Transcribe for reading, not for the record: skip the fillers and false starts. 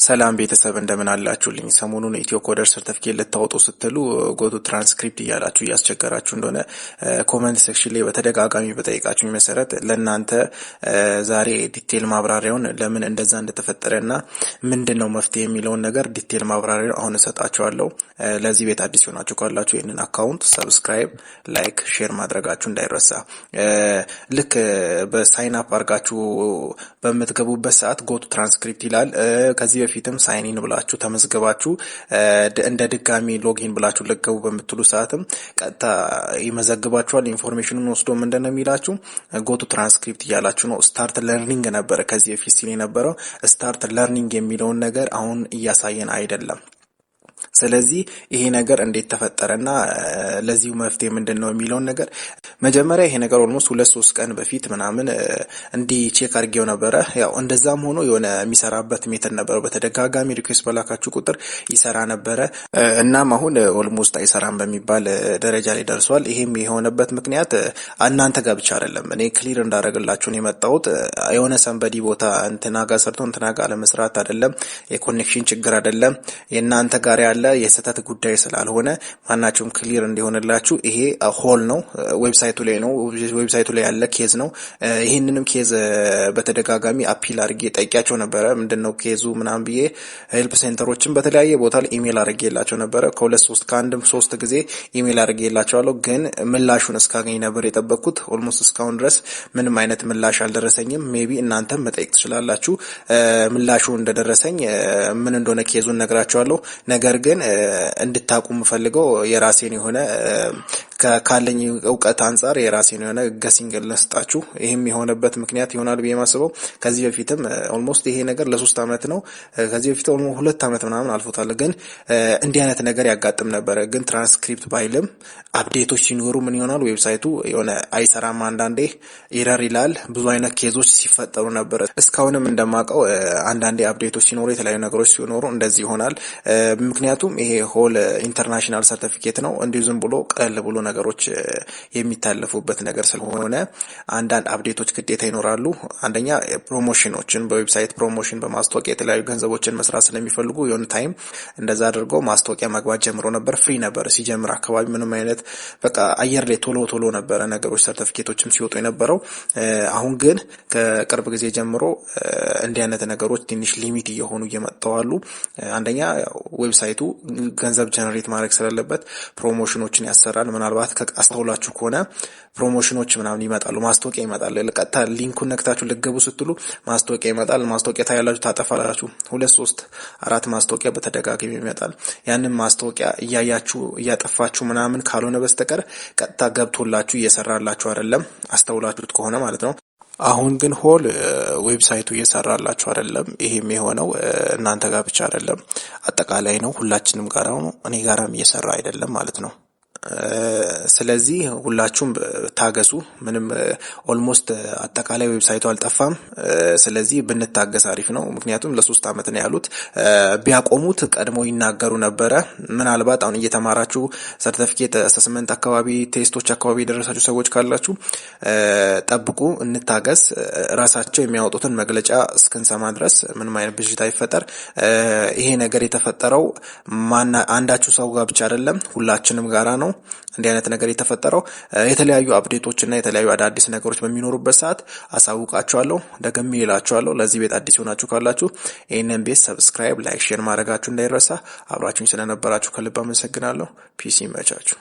ሰላም ቤተሰብ እንደምን አላችሁልኝ? ሰሞኑን ኢትዮ ኮደር ሰርቲፊኬት ልታወጡ ስትሉ ጎቱ ትራንስክሪፕት እያላችሁ እያስቸገራችሁ እንደሆነ ኮመንት ሴክሽን ላይ በተደጋጋሚ በጠይቃችሁኝ መሰረት ለእናንተ ዛሬ ዲቴል ማብራሪያውን ለምን እንደዛ እንደተፈጠረና ምንድነው መፍትሄ የሚለውን ነገር ዲቴል ማብራሪያውን አሁን እሰጣችኋለሁ። ለዚህ ቤት አዲስ ሆናችሁ ካላችሁ ይሄንን አካውንት ሰብስክራይብ፣ ላይክ፣ ሼር ማድረጋችሁ እንዳይረሳ። ልክ በሳይን አፕ አድርጋችሁ በምትገቡበት ሰዓት ጎቱ ትራንስክሪፕት ይላል። ከዚህ በፊትም ሳይን ኢን ብላችሁ ተመዝግባችሁ እንደ ድጋሚ ሎጊን ብላችሁ ልገቡ በምትሉ ሰዓትም ቀጥታ ይመዘግባችኋል። ኢንፎርሜሽኑን ወስዶ ምንድነው የሚላችሁ ጎቱ ትራንስክሪፕት እያላችሁ ነው። ስታርት ለርኒንግ ነበረ ከዚህ በፊት ሲል የነበረው። ስታርት ለርኒንግ የሚለውን ነገር አሁን እያሳየን አይደለም። ስለዚህ ይሄ ነገር እንዴት ተፈጠረና ለዚሁ መፍትሄ ምንድነው የሚለውን ነገር መጀመሪያ ይሄ ነገር ኦልሞስት 2-3 ቀን በፊት ምናምን እንዲ ቼክ አድርጌው ነበረ። ያው እንደዛም ሆኖ የሆነ የሚሰራበት ሜተድ ነበር። በተደጋጋሚ ሪኩዌስት በላካችሁ ቁጥር ይሰራ ነበረ። እናም አሁን ኦልሞስት አይሰራም በሚባል ደረጃ ላይ ደርሷል። ይሄም የሆነበት ምክንያት እናንተ ጋር ብቻ አይደለም። እኔ ክሊር እንዳደረግላችሁ ነው የመጣሁት። የሆነ ሰንበዲ ቦታ እንትና ጋር ሰርቶ እንትና ጋር ለመስራት አይደለም፣ የኮኔክሽን ችግር አይደለም፣ የእናንተ ጋር ያለ የስተት ጉዳይ ስላልሆነ ማናቸውም ክሊር እንዲሆንላችሁ ይሄ ሆል ነው። ዌብሳይቱ ላይ ነው። ዌብሳይቱ ላይ ያለ ኬዝ ነው። ይሄንንም ኬዝ በተደጋጋሚ አፒል አድርጌ ጠይቂያቸው ነበረ። ምንድነው ኬዙ ምናምን ብዬ ሄልፕ ሴንተሮችን በተለያየ ቦታ ላይ ኢሜል አድርጌላቸው ነበረ። ከአንድም 3 ጊዜ ኢሜል አድርጌላቸዋለሁ። ግን ምላሹን እስካገኝ ነበር የጠበቅኩት። ኦልሞስት እስካሁን ድረስ ምንም አይነት ምላሽ አልደረሰኝም። ሜቢ እናንተም መጠየቅ ትችላላችሁ። ምላሹ እንደደረሰኝ ምን እንደሆነ ኬዙን ነግራቸዋለሁ። ነገር ግን እንድታቁ የምፈልገው የራሴን የሆነ ካለኝ እውቀት አንፃር የራሴን የሆነ ገሲንግ ለስጣችሁ። ይሄም የሆነበት ምክንያት ይሆናል ብዬ ማስበው ከዚህ በፊትም ኦልሞስት ይሄ ነገር ለ3 አመት ነው። ከዚህ በፊት ኦልሞስት 2 አመት ምናምን አልፎታል። ግን እንዲህ አይነት ነገር ያጋጥም ነበር። ግን ትራንስክሪፕት ባይልም አፕዴቶች ሲኖሩ ምን ይሆናል ዌብሳይቱ የሆነ አይሰራም። አንዳንዴ ኤረር ይላል። ብዙ አይነት ኬዞች ሲፈጠሩ ነበር። እስካሁንም እንደማውቀው አንዳንዴ አፕዴቶች ሲኖሩ የተለያዩ ነገሮች ሲኖሩ እንደዚህ ይሆናል። ምክንያቱም ይሄ ሆል ኢንተርናሽናል ሰርቲፊኬት ነው። እንዲሁ ዝም ብሎ ቀለል ብሎ ነገሮች የሚታለፉበት ነገር ስለሆነ አንዳንድ አፕዴቶች ግዴታ ይኖራሉ። አንደኛ ፕሮሞሽኖችን በዌብሳይት ፕሮሞሽን በማስታወቂያ የተለያዩ ገንዘቦችን መስራት ስለሚፈልጉ የሆነ ታይም እንደዛ አድርገው ማስታወቂያ መግባት ጀምሮ ነበር። ፍሪ ነበር ሲጀምር አካባቢ ምንም አይነት በቃ አየር ላይ ቶሎ ነበረ ነገሮች ሰርቲፊኬቶችም ሲወጡ የነበረው። አሁን ግን ከቅርብ ጊዜ ጀምሮ እንዲህ አይነት ነገሮች ትንሽ ሊሚት እየሆኑ እየመጣዋሉ። አንደኛ ዌብሳይቱ ገንዘብ ጀነሬት ማድረግ ስላለበት ፕሮሞሽኖችን ያሰራል። ምናልባት ከአስተውላችሁ ከሆነ ፕሮሞሽኖች ምናምን ይመጣሉ፣ ማስታወቂያ ይመጣል። ለቀጥታ ሊንኩን ነክታችሁ ልገቡ ስትሉ ማስታወቂያ ይመጣል። ማስታወቂያ ታያላችሁ፣ ታጠፋላችሁ። 2-3-4 ማስታወቂያ በተደጋጋሚ ይመጣል። ያንን ማስታወቂያ እያያችሁ እያጠፋችሁ ምናምን ካልሆነ በስተቀር ቀጥታ ገብቶላችሁ እየሰራላችሁ አይደለም፣ አስተውላችሁት ከሆነ ማለት ነው። አሁን ግን ሆል ዌብሳይቱ እየሰራላችሁ አይደለም። ይሄም የሆነው እናንተ ጋር ብቻ አይደለም፣ አጠቃላይ ነው። ሁላችንም ጋር ነው። እኔ ጋርም እየሰራ አይደለም ማለት ነው። ስለዚህ ሁላችሁም ታገሱ። ምንም ኦልሞስት አጠቃላይ ዌብሳይቱ አልጠፋም። ስለዚህ ብንታገስ አሪፍ ነው። ምክንያቱም ለ3 አመት ነው ያሉት። ቢያቆሙት ቀድሞ ይናገሩ ነበረ። ምናልባት አሁን እየተማራችሁ ሰርቲፊኬት አሰስመንት አካባቢ ቴስቶች አካባቢ የደረሳችሁ ሰዎች ካላችሁ ጠብቁ፣ እንታገስ። ራሳቸው የሚያወጡትን መግለጫ እስክንሰማ ድረስ ምንም አይነት ብዥታ ይፈጠር። ይሄ ነገር የተፈጠረው አንዳችሁ ሰው ጋር ብቻ አይደለም፣ ሁላችንም ጋራ ነው። እንዲህ አይነት ነገር የተፈጠረው የተለያዩ አፕዴቶችና የተለያዩ አዳዲስ ነገሮች በሚኖሩበት ሰዓት አሳውቃችኋለሁ። ደግሜ እላችኋለሁ። ለዚህ ቤት አዲስ ሆናችሁ ካላችሁ ይሄንን ቤት ሰብስክራይብ፣ ላይክ፣ ሼር ማድረጋችሁ እንዳይረሳ። አብራችሁኝ ስለነበራችሁ ከልብ አመሰግናለሁ። ፒስ ይመቻችሁ።